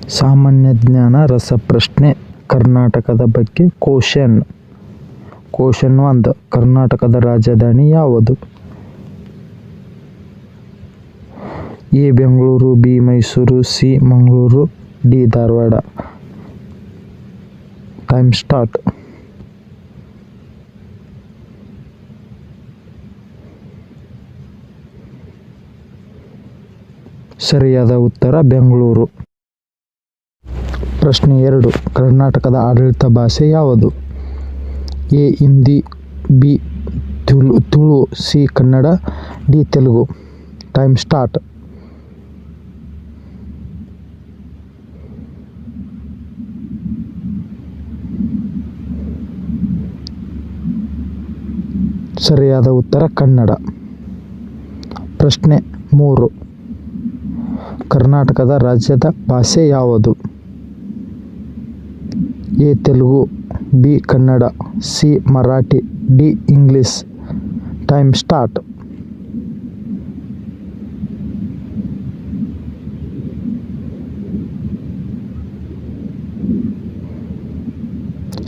ಸಾಮಾನ್ಯ ಜ್ಞಾನ ರಸಪ್ರಶ್ನೆ ಕರ್ನಾಟಕದ ಬಗ್ಗೆ ಕ್ವಶನ್ 1. ಕರ್ನಾಟಕದ ರಾಜಧಾನಿ ಯಾವುದು? A. Bengaluru, B. Mysuru, C. Mangaluru, D. Dharwad. Time start. ಸರಿಯಾದ ಉತ್ತರ ಬೆಂಗಳೂರು. ಪ್ರಶ್ನೆ 2. ಕರ್ನಾಟಕದ ಆಡಳಿತ ಭಾಷೆ ಯಾವುದು? A. Hindi, B. Tulu, C. Kannada, D. Telugu. Time start. ಸರಿಯಾದ ಉತ್ತರ ಕನ್ನಡ. ಪ್ರಶ್ನೆ 3. ಕರ್ನಾಟಕದ ರಾಜ್ಯದ ಭಾಷೆ ಯಾವುದು? A. Telugu, B. Kannada, C. Marathi, D. English. Time start.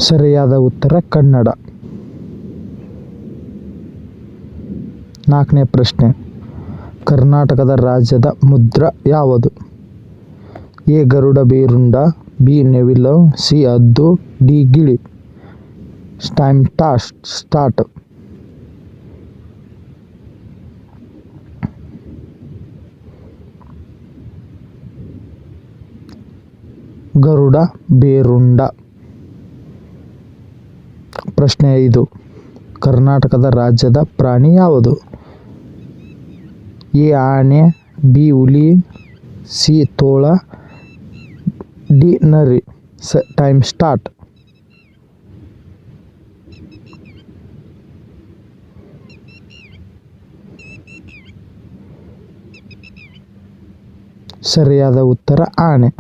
ಸರಿಯಾದ ಉತ್ತರ ಕನ್ನಡ. 4ನೇ ಪ್ರಶ್ನೆ. ಕರ್ನಾಟಕದ ರಾಜ್ಯದ ಮುದ್ರ ಯಾವುದು? ಎ. ಗರುಡ, ಬಿ. ರುಂಡ, ಬಿ. ನೆವಿಲು, ಸಿ. ಹದ್ದು, ಡಿ. ಗಿಳಿ. Time start. ಗರುಡ, ಬೇರುಂಡ. ಪ್ರಶ್ನೆ 5. ಕರ್ನಾಟಕದ ರಾಜ್ಯದ ಪ್ರಾಣಿ ಯಾವುದು? ಎ. ಆನೆ, ಬಿ. ಹುಲಿ, ಸಿ. ತೋಳ, ಡಿ. ನರಿ. Time start. ಸರಿಯಾದ ಉತ್ತರ ಆನೆ.